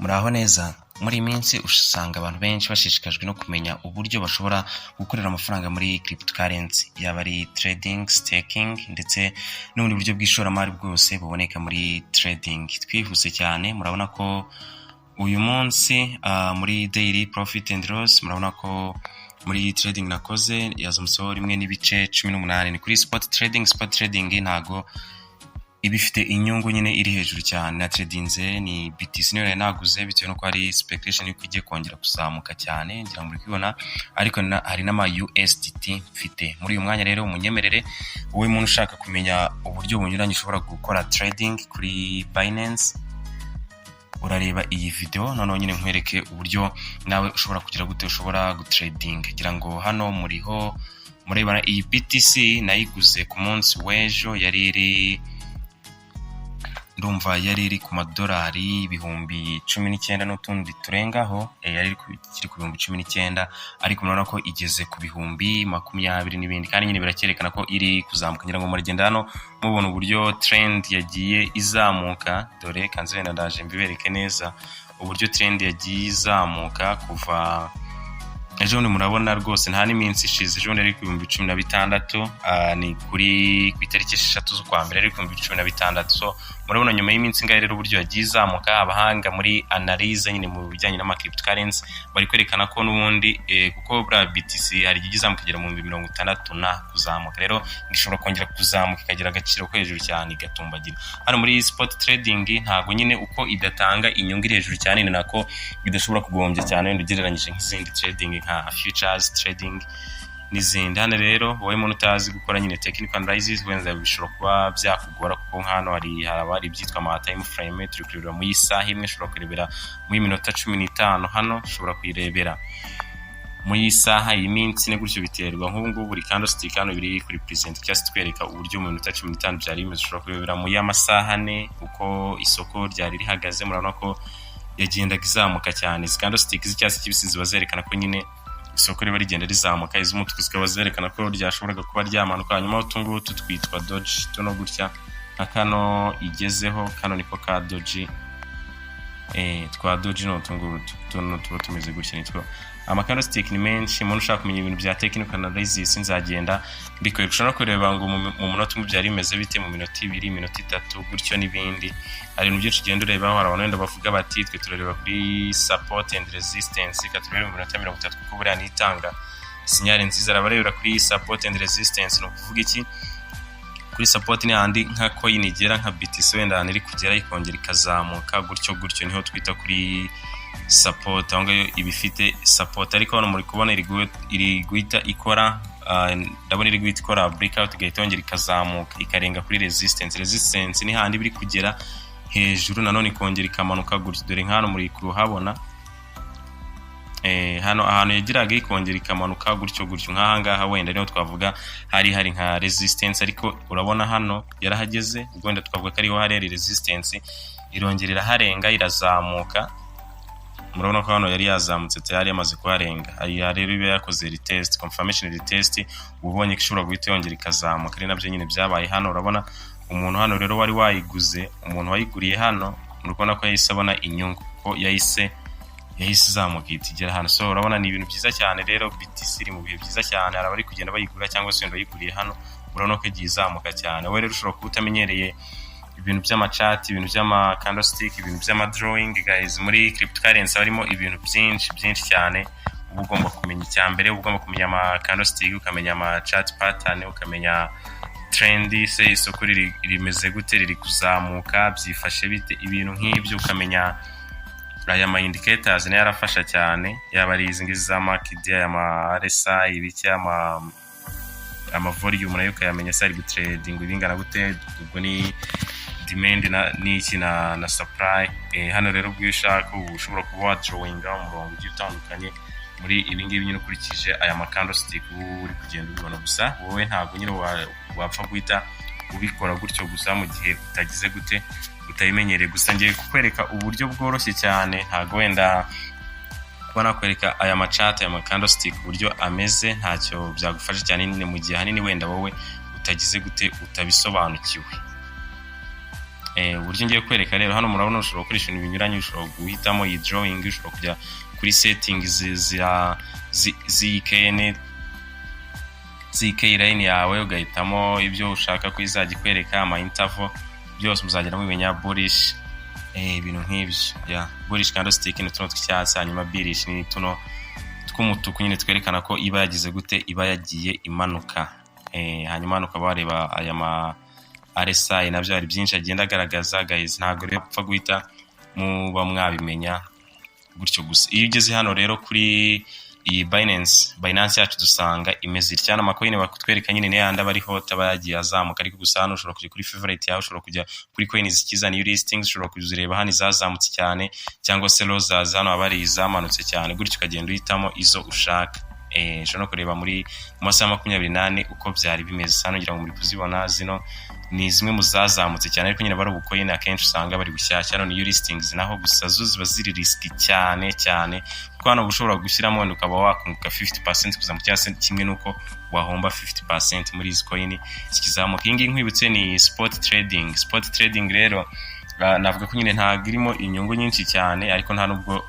Muraho neza. Muri minsi usanga abantu benshi bashishikajwe no kumenya uburyo bashobora gukorera amafaranga muri cryptocurrency, yaba ari trading, staking ndetse n'ubundi buryo bw'ishoramari bwose buboneka muri trading. Twihuse cyane, murabona ko uyu munsi muri daily profit and loss murabona ko muri trading nakoze yazumutseho 1.18 ni kuri spot trading ntago ibifite inyungu nyine iri hejuru cyane. Na tradinze ni BTC niyo naguze bitewe no ko ari speculation yuko igiye kongera kuzamuka cyane, ngira muri kwibona, ariko hari n'ama USDT mfite muri uyu mwanya. Rero umunyemerere wowe muntu ushaka kumenya uburyo bunyuranye ushobora gukora trading kuri Binance, urareba iyi video none nyine nkwereke uburyo nawe ushobora kugira gute ushobora gutrading. Ngira ngo hano muriho murebana iyi BTC nayiguze ku munsi w'ejo, ndumva yari iri ku madolari ibihumbi 19 n'utundi turengaho, yari kiri ku bihumbi 19, ariko murabona ko igeze ku bihumbi 20 n'ibindi, kandi nyine birakerekana ko iri kuzamuka. Ngira ngo muragenda hano mubona uburyo trend yagiye izamuka. Dore kanzenda ndaje mbibereke neza uburyo trend yagiye izamuka kuva ejo. Murabona rwose nta n'iminsi ishize, ejo ari ku bihumbi 16, ni kuri ku itariki 6 z'ukwa mbere ari ku bihumbi 16. So murabona nyuma y'iminsi ngahe rero uburyo yagiye izamuka. Abahanga muri analyze nyine mu bijyanye n'ama cryptocurrency bari kwerekana ko n'ubundi kuko bra BTC hari igihe izamuka kugera mu 60 na kuzamuka, rero ngishobora kongera kuzamuka ikagira agaciro ko hejuru cyane igatumbagira. Hano muri spot trading ntago nyine uko idatanga inyungu iri hejuru cyane ni nako idashobora kugombya cyane wenda ugereranyije nk'izindi trading nka futures trading n'izindi. Hano rero wowe muntu utazi gukora nyine technical analysis wenda bishobora kuba byakugora, kuko hano hari ibyitwa ama time frame. Turi kurebera mu isaha imwe, ushobora kurebera mu minota 15, hano ushobora kuyirebera mu isaha y'iminsi ne gutyo biterwa. Nk'ubu ngubu buri candlestick hano biri kuri present cyangwa twereka uburyo mu minota 15 byari bimeze. Ushobora kurebera mu y'amasaha ane uko isoko ryari rihagaze. Murabona ko yagendaga izamuka cyane. Izi candlestick z'icyatsi kibisi ziba zerekana ko nyine isoko riba rigenda rizamuka, iz'umutuku zikaba zerekana ko ryashoboraga kuba ryamanuka. Hanyuma utungutu twitwa doge, tuno gutya nka kano igezeho, kano niko ka doge. Twa doge no utungutu tuno tuba tumeze gutya. Nitwo ama candlestick ni menshi. Umuntu ushaka kumenya ibintu bya technical analysis nzagenda mbikwereka. Ushobora kureba ngo mu munota umwe byari bimeze bite, mu minota 2, minota 3 gutyo n'ibindi. Hari ibintu byinshi ugenda urebaho. Hari abantu wenda bavuga bati twe turareba kuri support and resistance, katureba mu minota 30 kuko buriya nitanga sinyale nziza. Arabarebera kuri support and resistance no kuvuga iki. Kuri support ni handi nka coin igera nka BTC wenda iri kugera ikongera ikazamuka gutyo niho twita kuri support. Aho ngayo ibifite support, ariko hano muri kubona iri guhita ikora ndabona iri guhita ikora breakout igahita yongera ikazamuka ikarenga kuri resistance ni handi biri kugera hejuru nanone ikongera ikamanuka gutyo. Dore nk'hano muri kuruhabona hano ahantu yagiraga ikongera ikamanuka gutyo nk'ahangaha wenda niho twavuga hari nka resistance, ariko urabona hano yarahageze. Ubwo wenda twavuga ko ariho hari resistance, irongerera harenga irazamuka. Murabona ko hano yari yazamutse yari yamaze kuharenga. Rero ibe yakoze retest, confirmation retest, ubonye ko ishobora guhita yongera ikazamuka. Ari nabyo nyine byabaye hano. Urabona umuntu hano rero wari wayiguze, umuntu wayiguriye hano murabona ko yahise abona inyungu, ko yahise izamuka itigera hano. So urabona ni ibintu byiza cyane. Rero BTC iri mu bihe byiza cyane. Hari abari kugenda bayigura cyangwa se wenda bayiguriye hano, murabona ko igiye izamuka cyane. Wowe rero ushobora kuba utamenyereye ibintu by'amachat, ibintu by'ama candlestick, ibintu by'ama drawing. Guys, muri cryptocurrency harimo ibintu byinshi cyane. Uba ugomba kumenya icyambere, ugomba kumenya ama candlestick, ukamenya ama chart pattern, ukamenya trend, se isoko rimeze gute, riri kuzamuka, byifashe bite, ibintu nk'ibyo ukamenya. Aya ma indicators ne yarafasha cyane, yaba ari izi ngizi za market, ama RSI, ibiki ama volume nayo ukayamenya se ari gutrading ibingana gute. Ubwo ni demand na supply. Hano rero bwishaka ushobora kuba drawinga umurongo ugiye utandukanye muri ibingibi nyine ukurikije aya ma candlestick uri kugenda ubibona. Gusa wowe ntago nyine wapfa guhita ubikora gutyo gusa mu gihe utagize gute utayimenyereye. Gusa ngiye kukwereka uburyo bworoshye cyane, ntago wenda kuba nakwereka aya machart aya ma candlestick uburyo ameze ntacyo byagufasha cyane nyine mu gihe hanini wenda wowe utagize gute utabisobanukiwe. uburyo ngiye kwereka rero hano murabona ushobora gukoresha ibintu binyuranye, ushobora guhitamo iyi drawing, ushobora kujya kuri settings z'K line yawe ugahitamo ibyo ushaka ko izajya ikwereka ama interval byose muzagenda mubimenya. Bullish ibintu nk'ibyo bullish candlestick ni tuno tw'icyatsi, hanyuma bearish ni tuno tw'umutuku nyine twerekana ko iba yagize gute, iba yagiye imanuka. Hanyuma hano ukaba wareba aya ma RSI nabyo hari byinshi agenda agaragaza guys, ntabwo rero upfa guhita muba mwabimenya gutyo gusa. Iyo ugeze hano rero kuri iyi Binance yacu dusanga imeze iryana amacoin bakutwereka nyine n'ayandi aba ariho taba yagiye azamuka, ariko gusa hano ushobora kujya kuri favorite yawe, ushobora kujya kuri coin zikiza new listings, ushobora kuzireba hano izazamutse cyane cyangwa se losers hano abari izamanutse cyane, gutyo ukagenda uhitamo izo ushaka. Ushobora no kureba muri masaha 28 uko byari bimeze. Hano ngira ngo muri kuzibona zino ni zimwe mu zazamutse cyane, ariko nyine bari ubucoin akenshi usanga bari gushyashya. Hano new listings naho gusa zo ziba ziri risky cyane kuko hano ushobora gushyiramo ukaba wakunguka 50% kuzamuka cyase kimwe nuko wahomba 50% muri izi coin zikizamuka. Iyi ngiyi nkwibutse ni spot trading rero navuga ko nyine ntabwo irimo inyungu nyinshi cyane, ariko nta nubwo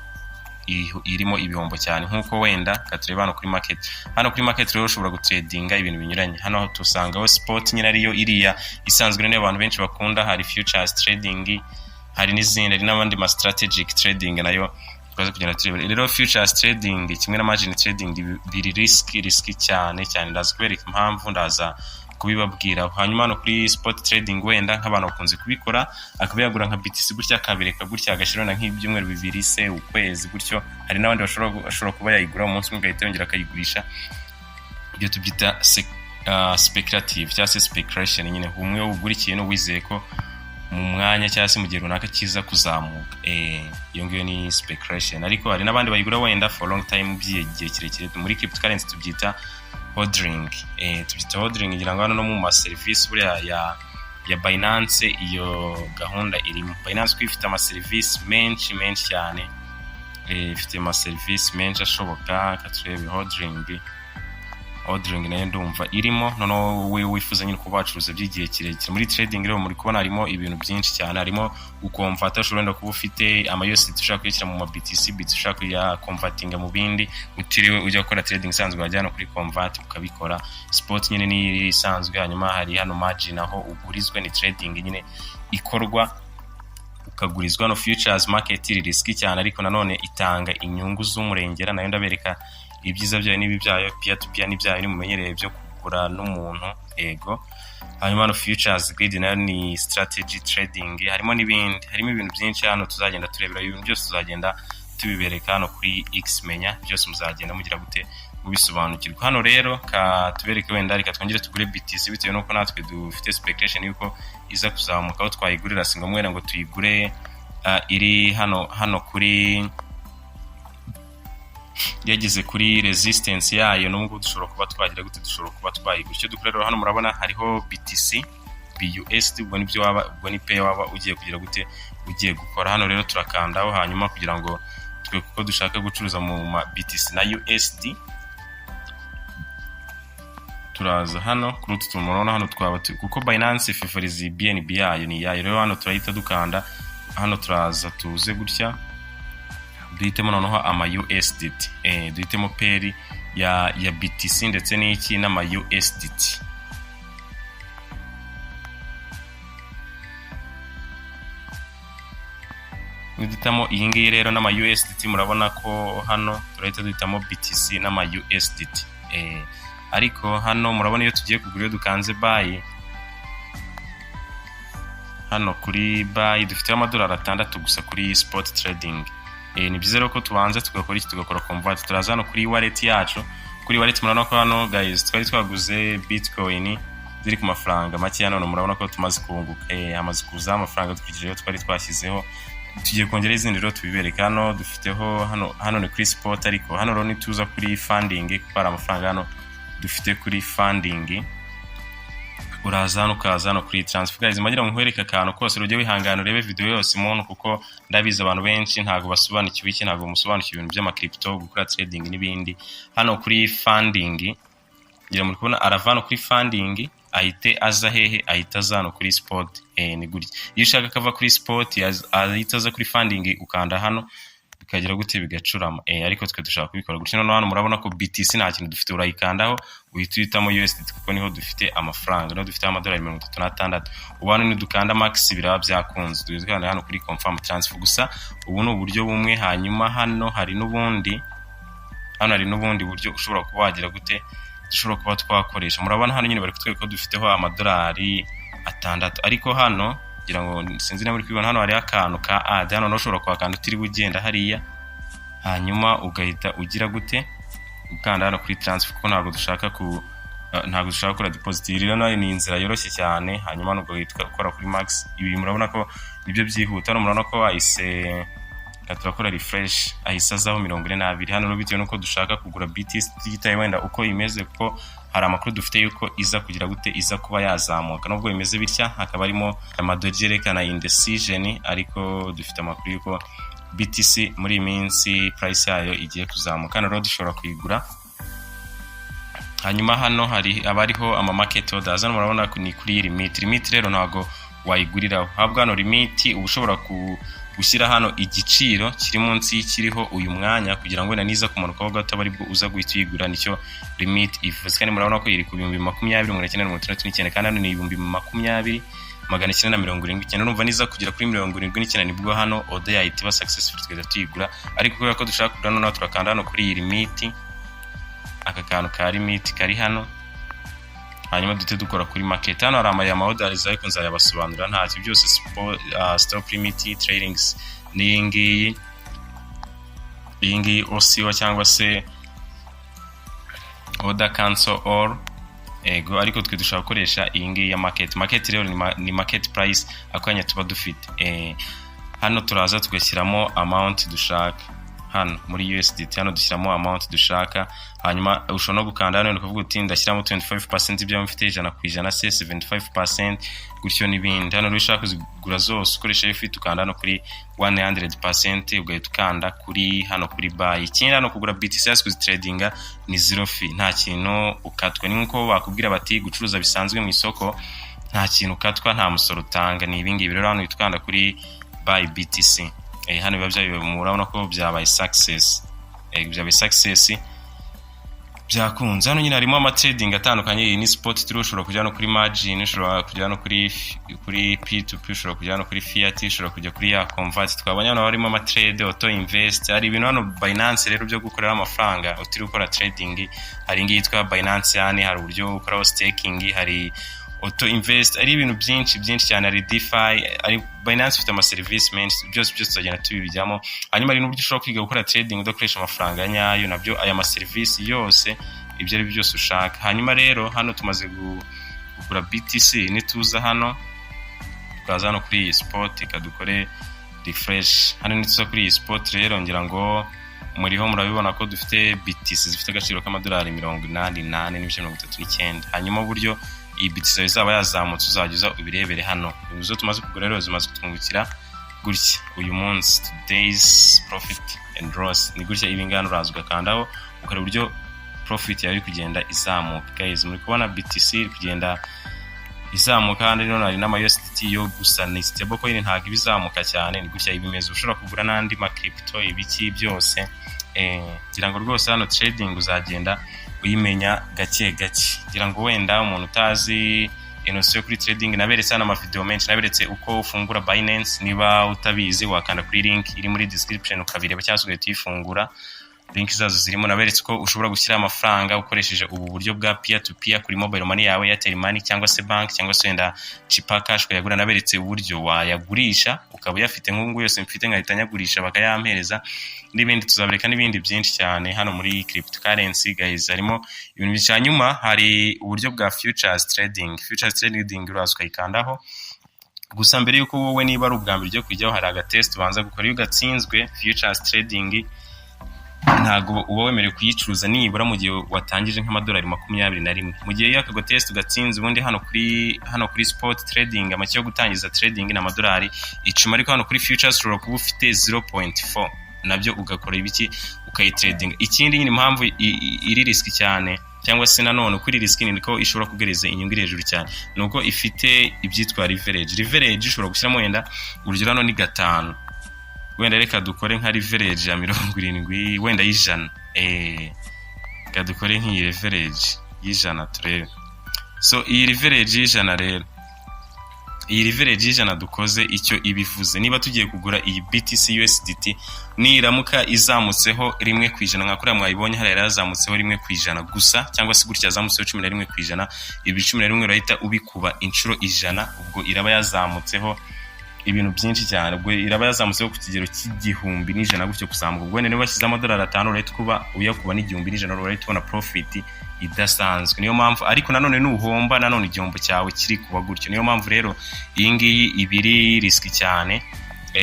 irimo ibihombo cyane nkuko wenda katureba hano kuri market. Hano kuri market rero ushobora gutradinga ibintu binyuranye. Hano tusangaho spot nyine ariyo iriya isanzwe rero abantu benshi bakunda, hari futures trading, hari n'izindi, hari n'abandi ma strategic trading nayo twaze kugenda tureba. Rero futures trading kimwe na margin trading biri risky cyane ndaza kwereka impamvu, ndaza kubibabwira. Hanyuma no kuri spot trading wenda nk'abantu bakunze kubikora, akaba yagura nka BTC gutya akabireka gutya agashirana nk'ibyumweru bibiri se ukwezi gutyo. Hari n'abandi bashobora kuba yayigura umunsi umwe agahita yongera akayigurisha. Ibyo tubyita speculative cyangwa se speculation, nyine umwe ugura ikintu wizeye ko mu mwanya cyangwa se mu gihe runaka kiza kuzamuka. Iyo ngiyo ni speculation. Ariko hari n'abandi bayigura wenda for long time by'igihe kirekire. Muri cryptocurrency tubyita hodling. Tubyita hodling ngira ngo hano no mu ma service buriya ya Binance iyo gahunda irimo. Binance kwifite ama service menshi cyane, ifite ama service menshi ashoboka. Katurebe hodling nayo ndumva irimo. Noneho we wifuza nyine kuba wacuruza by'igihe kirekire muri trading rero muri kubona harimo ibintu byinshi cyane. Harimo ukomvata, ushobora kuba ufite ama USDT ushaka kuyishyira mu BTC ushaka kuya convertinga mu bindi, utiriwe ujya gukora trading isanzwe wajyana kuri convert ukabikora. Spot nyine ni isanzwe. Hanyuma hari hano margin aho ugurizwe, ni trading nyine ikorwa ukagurizwa. No futures market iri risky cyane, ariko nanone itanga inyungu z'umurengera. Nayo ndabereka ibyiza byayo n'ibi byayo, peer to peer n'ibyayo nimumenyereye byo kugura n'umuntu. Hanyuma no futures grid nayo ni strategy trading. Harimo n'ibindi, harimo ibintu byinshi hano tuzagenda turebera. Ibintu byose tuzagenda tubibereka hano kuri X menya, byose muzagenda mugira gute mubisobanukirwa. Hano rero tubereke wenda reka twongere tugure BTC bitewe nuko natwe dufite speculation yuko iza kuzamuka. Aho twayigurira singo mwera ngo tuyigure iri hano kuri yageze kuri resistance yayo. Nubwo dushobora kuba twagira gute, dushobora kuba twayigura. Icyo dukora rero hano murabona hariho BTC, BUSD, ubwo nibyo ubwo ni pay waba ugiye kugira gute, ugiye gukora. Hano rero turakandaho hanyuma kugira ngo twe kuko dushaka gucuruza mu BTC na USD, turaza hano kuri utu tuntu murabona hano twaba kuko Binance favorize BNB yayo ni yayo. Rero hano turahita dukanda hano, turaza tuze gutya duhitemo noneho ama USDT, duhitemo pair ya BTC ndetse n'iki n'ama USDT. Duhitamo iyi ngiyi rero n'ama USDT. Murabona ko hano turahita duhitamo BTC n'ama USDT. Ariko hano murabona iyo tugiye kugura, iyo dukanze buy hano kuri buy dufite amadolari 6 gusa kuri spot trading. Ni byiza rero ko tubanza tugakora convert. Turaza hano kuri wallet yacu. Kuri wallet murabona ko hano guys twari twaguze Bitcoin ziri ku mafaranga make. Hano murabona ko tumaze kunguka, amaze kuza amafaranga dukijeyo twari twashyizeho. Tugiye kongera izindi rero tubibereka. Hano dufiteho hano ni kuri spot, ariko hano rero nituza kuri funding kuko ari amafaranga hano dufite kuri funding. Uraza hano ukaza hano kuri transfer. Guys mbagira ngo nkwereke akantu kose rujye wihangana urebe video yose muntu, kuko ndabiza abantu benshi ntago basobanukiwe iki, ntago musobanukiwe ibintu by'ama crypto, gukora trading n'ibindi. Hano kuri funding ngira muri kubona aravano kuri funding ahite aza hehe, ahita aza hano kuri spot. Ni gutya iyo ushaka kava kuri spot ahita aza kuri funding, ukanda hano bikagira gute bigacurama. Ariko twe dushaka kubikora gutya. None hano murabona ko BTC nta kintu dufite, urayikandaho uhita uhitamo USDT kuko niho dufite amafaranga, niho dufite amadolari 36. ubu hano nidukanda max biraba byakunze, tugeze hano kuri confirm transfer. Gusa ubu ni uburyo bumwe, hanyuma hano hari n'ubundi buryo ushobora kuba wagira gute, dushobora kuba twakoresha. Murabona hano nyine bari kutwereka ko dufiteho amadolari 6, ariko hano kugira ngo sinzi na muri kwibona hano hari akantu ka add. Hano ushobora kwakanda utiri bugenda hariya, hanyuma ugahita ugira gute, ukanda hano kuri transfer kuko ntabwo dushaka gukora deposit. Rero ni inzira yoroshye cyane, hanyuma nubwo ugahita ukora kuri max. Ibi murabona ko nibyo byihuta. Hano murabona ko ahise turakora refresh, ahise azaho 42. Hano bitewe nuko dushaka kugura BTC digitaye wenda uko imeze, kuko hari amakuru dufite yuko iza kugira gute, iza kuba yazamuka. Nubwo imeze bitya hakaba harimo amadoji yerekana indecision, ariko dufite amakuru yuko BTC muri iyi minsi price yayo igiye kuzamuka. Hano rero dushobora kuyigura. Hanyuma hano hari abariho ama market orders. Hano murabona ni kuri limit rero ntago wayiguriraho. Habwa hano limit uba ushobora gushyira hano igiciro kiri munsi y'ikiriho uyu mwanya, kugira ngo niza kumanukaho gato bari bwo uza guhita uyigura. Nicyo limit ivuze. Kandi murabona ko iri ku 20,1969, kandi hano ni 20,1979. Numva niza kugera kuri 79 nibwo hano order yahita iba successful tugeza tuyigura. Ariko kubera ko dushaka kugura noneho turakanda hano kuri iyi limit, aka kantu ka limit kari hano, hanyuma duhite dukora kuri market. Hano hari ama orders ariko nzayabasobanurira ntacyo byose. Stop limit tradings ni iyi ngiyi OCO cyangwa se order cancel all. Ariko twe dushaka gukoresha iyi ngiyi ya market rero ni market price akanya tuba dufite. Hano turaza tugashyiramo amount dushaka. Hano muri USDT hano dushyiramo amount dushaka, hanyuma ushobora no gukanda hano ukavuga uti ndashyiramo 25% ibyo mfite, 100% se 75%, gutyo n'ibindi. Hano ushaka kuzigura zose ukoresha ifite ukanda hano kuri 100%, ugahita ukanda kuri hano kuri buy. Ikindi hano kugura BTC kuzitradinga ni zero fee, nta kintu ukatwa. Ni nkuko bakubwira bati gucuruza bisanzwe mu isoko nta kintu ukatwa, nta musoro utanga. Ni ibingibi rero hano ukanda kuri buy BTC. Hano biba byabaye, murabona ko byabaye success. Byakunze. Hano nyine harimo ama trading atandukanye. Iyi ni spot turi, ushobora kujya no kuri margin, ushobora kujya no kuri P2P, ushobora kujya no kuri fiat, ushobora kujya kuri ya convert. Twabonye hano harimo ama trade, auto invest. Hari ibintu hano Binance rero byo gukorera amafaranga utiri gukora trading. Hari ingi yitwa Binance yani, hari uburyo ukora staking, hari auto invest, ari ibintu byinshi cyane. Hari DeFi, ari Binance ifite ama service menshi, byose tuzagenda tubibijyamo. Hanyuma ari n'uburyo ushobora kwiga gukora trading udakoresha amafaranga nyayo, nabyo aya ma service yose, ibyo ari byose ushaka. Hanyuma rero hano tumaze gukura BTC, nituza hano tukaza hano kuri iyi spot ikadukore refresh. Hano nituza kuri iyi spot rero ngira ngo muriho murabibona ko dufite BTC zifite agaciro k'amadolari 88,39. Hanyuma uburyo iyi BTC izaba yazamutse uzajya ubirebere hano. Izo tumaze kugura rero zimaze kutwungukira gutya uyu munsi, today's profit and loss. Ni gutya ibi ngano uraza ugakandaho ukora uburyo profit yari kugenda izamuka. Guys, muri kubona BTC iri kugenda izamuka, kandi rero hari n'ama USDT yo gusa ni stable coin, ntago ibizamuka cyane. Ni gutya ibimeze. Ushobora kugura n'andi ma crypto ibiki byose. Ngira ngo rwose hano trading uzagenda uyimenya gake. Ngira ngo wenda umuntu utazi inosiyo kuri trading, naberetse hano amavideo menshi, naberetse uko ufungura Binance. Niba utabizi wakanda kuri link iri muri description ukabireba, cyangwa ugahita uyifungura. Link zazo zirimo. Naberetse ko ushobora gushyira amafaranga ukoresheje ubu buryo bwa peer to peer kuri mobile money yawe, Airtel Money cyangwa se bank, cyangwa se wenda Chipa Cash kuyagura. Naberetse uburyo wayagurisha ukaba uyafite. nk'ubu yose mfite nkahita nyagurisha bakayampereza, n'ibindi tuzabereka n'ibindi byinshi cyane hano muri cryptocurrency. Guys, harimo ibintu byinshi. Hanyuma hari uburyo bwa futures trading. Futures trading uraza ukayikandaho. Gusa mbere yuko wowe niba ari ubwa mbere ujya kujyaho, hari agatest ubanza gukora. Iyo ugatsinzwe futures trading ntago uba wemerewe kuyicuruza nibura mu gihe watangije nk'amadolari 21. Mu gihe yakago test ugatsinze, ubundi hano kuri spot trading amacyo yo gutangiza trading na amadolari 10. Ariko hano kuri futures ushobora kuba ufite 0.4, nabyo ugakora ibiki ukayitrading. Ikindi nyine impamvu iri risk cyane cyangwa se nanone kuri risk niko ishobora kugereza inyungu hejuru cyane nuko ifite ibyitwa leverage ishobora gushyiramo wenda urugero hano ni 5 wenda reka dukore nka leverage ya 70 wenda y'ijana kadukore nk'iyi leverage y'ijana turebe. So iyi leverage y'ijana rero iyi leverage y'ijana dukoze icyo ibivuze niba tugiye kugura iyi BTC USDT niramuka izamutseho 1% nka kuri mwayibonye hari yarazamutseho 1% gusa cyangwa se gutya yazamutseho 11%, ibi 11 urahita ubikuba inshuro ijana ubwo iraba yazamutseho ibintu byinshi cyane, ubwo iraba yazamutseho ku kigero cy'igihumbi n'ijana gutyo kuzamuka. Ubwo niba bashyize amadolari 5 urahita kuba uyakuba n'igihumbi n'ijana urahita ubona profit idasanzwe. Niyo mpamvu ariko nanone nuhomba nanone igihombo cyawe kiri kuba gutyo. Niyo mpamvu rero iyi ngiyi ibiri risk cyane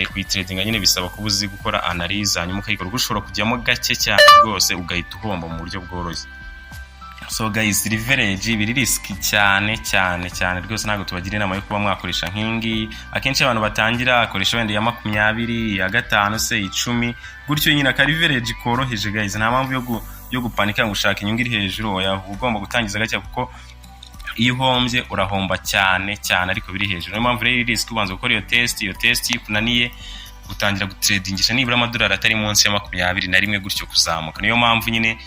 ku trading nyine bisaba kuba uzi gukora analyze hanyuma ukayikora, ushobora kujyamo gake cyane rwose ugahita uhomba mu buryo bworoshye. So guys, leverage biri risk cyane rwose ntabwo tubagira inama yo kuba mwakoresha nk'ingi. Akenshi abantu batangira akoresha wenda ya 20 ya 5 se 10 gutyo nyine ka leverage koroheje guys, nta mpamvu yo gupanika ngo ushaka inyungu iri hejuru. Ugomba gutangiza gake kuko iyo uhombye urahomba cyane ariko biri hejuru. Niyo mpamvu rero risk ubanza gukora iyo test yikunaniye gutangira gutradingisha nibura amadolari atari munsi ya 21 gutyo kuzamuka. Niyo mpamvu nyine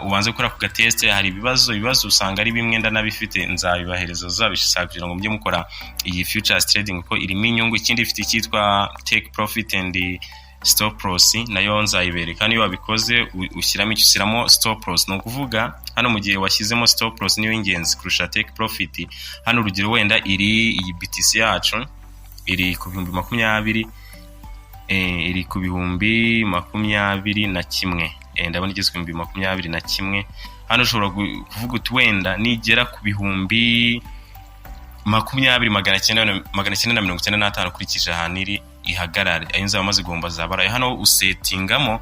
ubanze gukora ku gateste. Hari ibibazo usanga ari bimwe ndanabifite nzabibahereza uzabishaka kugira ngo mujye mukora iyi futures trading kuko irimo inyungu. Ikindi ifite cyitwa take profit and stop loss nayo nzayibereka. Niyo wabikoze ushyiramo stop loss, no kuvuga hano mu gihe washyizemo stop loss niyo ingenzi kurusha take profit. Hano urugero wenda iyi BTC yacu iri ku 20 iri ku 21 ndabona igeze ku 21. Hano ushobora kuvuga uti wenda nigera ku 20,995 kurikije ahantu iri ihagarare ayo nzaba maze gomba zabaraye. Hano usetingamo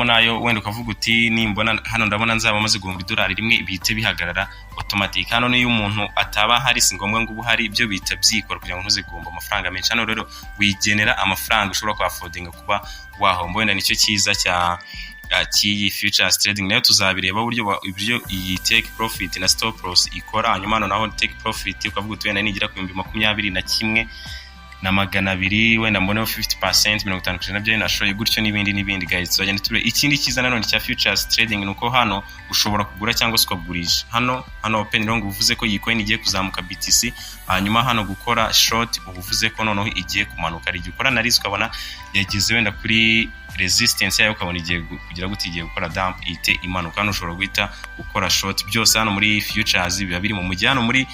nayo wenda ukavuga uti nimbona hano ndabona nzaba maze gomba $1 rimwe bihite bihagarara automatic. Hano niyo umuntu ataba hari singombwa ngo ubuhari ibyo bita byikora kugira ngo ntuze gomba amafaranga menshi. Hano rero wigenera amafaranga ushobora kwa affording kuba wahomba. Wenda nicyo cyiza cy'iyi futures trading, nayo tuzabireba uburyo iyi take profit na stop loss ikora. Hanyuma hano naho take profit ukavuga uti wenda nigira ku 21,200 wenda mboneho 50% 50% byo nashoye gutyo n'ibindi guys. Tuzagenda tube ikindi cyiza nanone cya futures trading nuko hano ushobora kugura cyangwa se kugurisha. Hano open long uvuze ko iyi coin igiye kuzamuka BTC, hanyuma hano gukora short uvuze ko noneho igiye kumanuka. Ari gukora na risk ukabona yageze wenda kuri resistance yayo ukabona igiye kugira gute igiye gukora dump ite imanuka. Hano ushobora guhita gukora short. Byose hano muri futures biba biri mu mujyi. Hano muri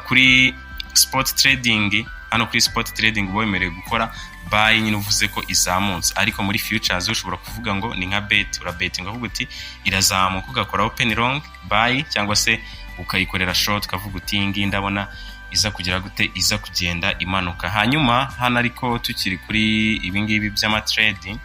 kuri spot trading, hano kuri spot trading wemerewe gukora buy nyine uvuze ko izamutse, ariko muri futures ushobora kuvuga ngo ni nka bet, urabetinga ukavuga uti irazamuka ugakora open long buy cyangwa se ukayikorera short ukavuga uti ingi ndabona iza kugira gute iza kugenda imanuka. Hanyuma hano ariko tukiri kuri ibingibi by'ama trading,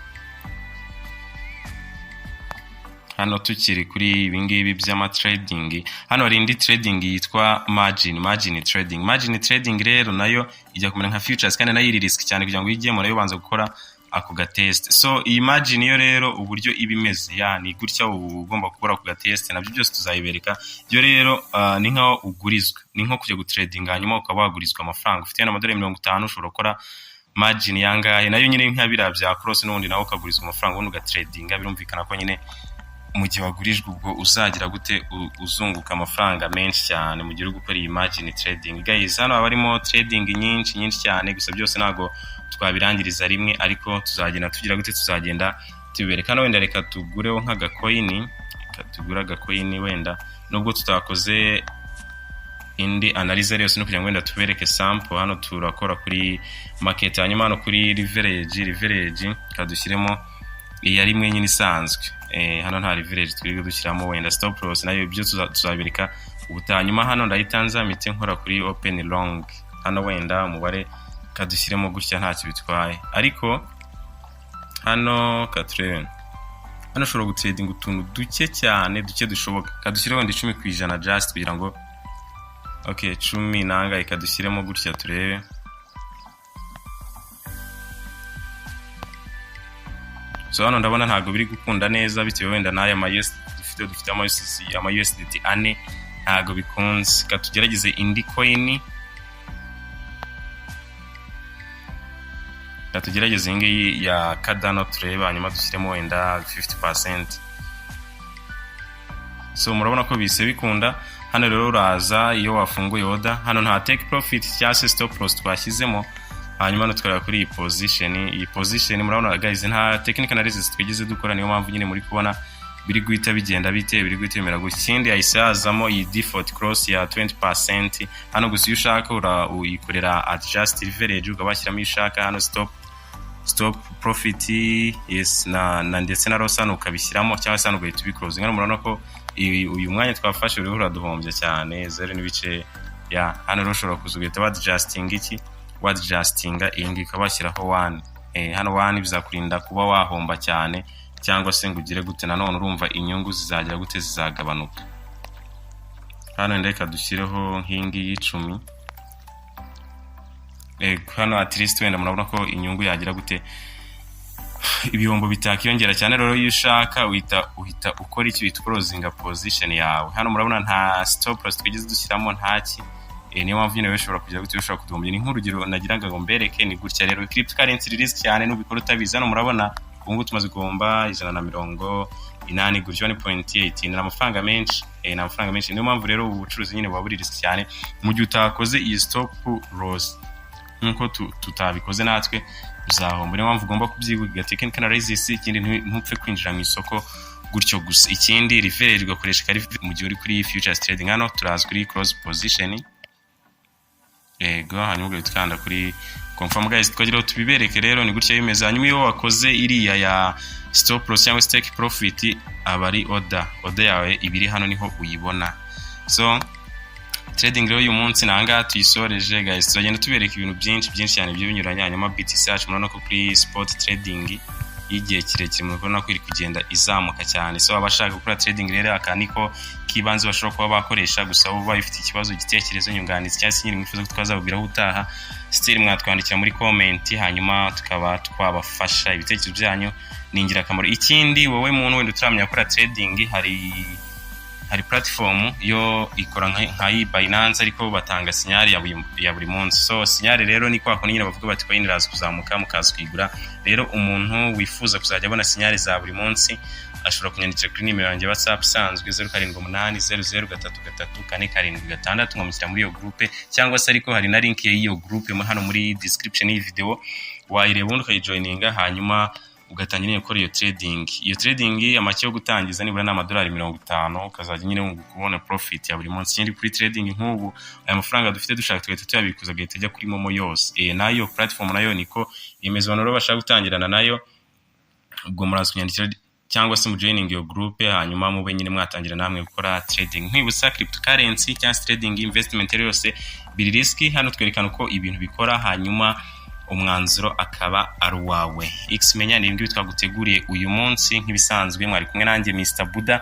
hano tukiri kuri ibingibi by'ama trading, hano hari indi trading yitwa margin trading. Margin trading rero nayo ijya kumera nka futures kandi nayo iri risk cyane kugira ngo ijyemo nayo ubanza gukora ako gatest. So iyi margin yo rero uburyo ibimeze yani gutya ugomba gukora ku gatest nabyo byose tuzayibereka. Yo rero ni nkaho ugurizwa, ni nko kujya gutrading hanyuma ukaba wagurizwa amafaranga. Ufite amadolari 50 ushobora gukora margin yangahe nayo nyine nka bira bya cross n'ubundi nawo ukagurizwa amafaranga ubundi ugatradinga. Birumvikana ko nyine mu gihe wagurijwe ubwo uzagira gute uzunguka amafaranga menshi cyane mu gihe uri gukora iyi margin trading. Guys, hano barimo trading nyinshi cyane, gusa byose ntago twabirangiriza rimwe, ariko tuzagenda tugira gute tuzagenda tubereka. Hano wenda reka tugureho nk'agacoin, tugura agacoin wenda nubwo tutakoze indi analyze yose no kugira ngo wenda tubereke sample. Hano turakora kuri market, hanyuma hano kuri leverage kadushyiremo iya rimwe nyine isanzwe. Hano nta leverage twiri dushyiramo wenda stop loss nayo ibyo tuzabereka ubutanyuma. Hano ndayitanza mite nkora kuri open long, hano wenda umubare kadushyiremo gutya ntacyo bitwaye, ariko hano katrene hano ushobora gutrading utuntu duke cyane duke dushoboka. Kadushyire wenda 10% just kugira ngo 10 nanga ikadushyiremo gutya turebe. so hano ndabona ntago biri gukunda neza bitewe wenda n'aya dufite ama USDT ane ntago bikunze. Katugerageze indi coin, katugerageze ingi ya Cardano tureba, hanyuma dushyiremo wenda 50%. So murabona ko bise bikunda. Hano rero uraza iyo wafunguye order, hano nta take profit cyangwa se stop loss twashyizemo, hanyuma tukareba kuri iyi position. Murabona guys nta technical analysis twigize dukora, niyo mpamvu nyine muri kubona biri guhita bigenda biri guhita bimera gutya. Ikindi ayisazamo iyi default cross ya 20%. Hano gusa iyo ushaka uyikorera adjust leverage, ukabashyiramo iyo ushaka. Hano stop profit, yes, na ndetse na loss hano ukabishyiramo, cyangwa se hano ugahita ubiclose. Hano murabona ko uyu mwanya twafashe uriho uraduhombye cyane 0 n'ibice ya. Hano rero ushobora kuzugeta wadjustinga iyi ngiyi ukabashyiraho 1. Hano 1 bizakurinda kuba wahomba cyane, cyangwa se ngo ugire gute nanone urumva inyungu zizagira gute zizagabanuka. Hano ndeka dushyireho nk'ingi y'icumi. Hano at least wenda murabona ko inyungu yagira gute ibihombo bitakiyongera cyane. Rero iyo ushaka uhita ukora icyo bita closing position yawe. Hano murabona nta stop loss twigize dushyiramo ntaki. Niyo mpamvu nyine ushobora kujya gute ushobora kuduhombya. Ni nk'urugero nagiraga ngo mbereke ni gutya. Rero cryptocurrency risk cyane n'ubikora utabizi. Hano murabona ubu tumaze guhomba 180 gutyo 1.8. Ni amafaranga menshi, niyo mpamvu rero ubu bucuruzi nyine buba buri risk cyane mu gihe utakoze iyi stop loss nkuko tutabikoze natwe uzahomba. Niyo mpamvu ugomba kubyiga technical analysis. Ikindi ntupfe kwinjira mu isoko gutyo gusa. Ikindi leverage ugakoresha mu gihe uri kuri futures trading. Hano turazi kuri close position, hanyuma ugahita kuri confirm guys. Twagira tubibereke rero ni gutya bimeze. Hanyuma iyo wakoze iriya ya stop loss cyangwa take profit, abari order yawe ibiri hano niho uyibona. So trading rero uyu munsi nanga tuyisoreje guys. Turagenda tubereka ibintu byinshi cyane binyuranye. Hanyuma BTC murabona ko kuri spot trading y'igihe kirekire murabona ko iri kugenda izamuka cyane. So abashaka gukora trading rero akaniko kibanze bashobora kuba bakoresha. Gusa uba bafite ikibazo igitekerezo nyunganizi cyangwa se nyiri mwifuza ko twazabubiraho utaha, still mwatwandikira muri comment, hanyuma tukaba twabafasha. Ibitekerezo byanyu ni ingirakamaro. Ikindi wowe muntu wenda utaramenya gukora trading, hari platform yo ikora nka Binance, ariko batanga sinyari ya buri munsi. So sinyari rero ni kwa nyine bavuga bati coin iraza kuzamuka mukaza kwigura. Rero umuntu wifuza kuzajya abona sinyari za buri munsi ashobora kunyandikira kuri nimero yanjye WhatsApp isanzwe 0780033476 nkamushyira muri iyo groupe, cyangwa se ariko hari na link y'iyo groupe hano muri description y'iyi video, wayireba ubundi ukayijoininga, hanyuma ugatangira nyine gukora iyo trading. Amake yo gutangiza nibura ni $50, ukazajya nyine kubona profit ya buri munsi. Ikindi kuri trading nk'ubu aya mafaranga dufite dushaka tugahita tuyabikuza agahita ajya kuri momo yose. Nayo platform nayo niko imeze. Abantu bashaka gutangirana nayo, ubwo muraza kunyandikira cyangwa se mu joining iyo group, hanyuma mube nyine mwatangira namwe gukora trading. Nk'ibutsa cryptocurrency cyangwa trading investment yose biri risky. Hano twerekana uko ibintu bikora, hanyuma umwanzuro akaba ari wawe. Menya ni ibintu twaguteguriye uyu munsi. Nk'ibisanzwe mwari kumwe nanjye Mr Buda,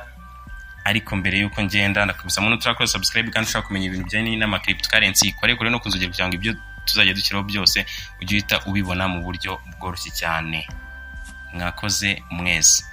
ariko mbere yuko ngenda ndakubisa muntu turakora subscribe kandi ushaka kumenya ibintu bijyanye n'ama cryptocurrency, kore no kuzogera kugira ngo ibyo tuzajya dukiraho byose ujye uhita ubibona mu buryo bworoshye cyane. Mwakoze mwese.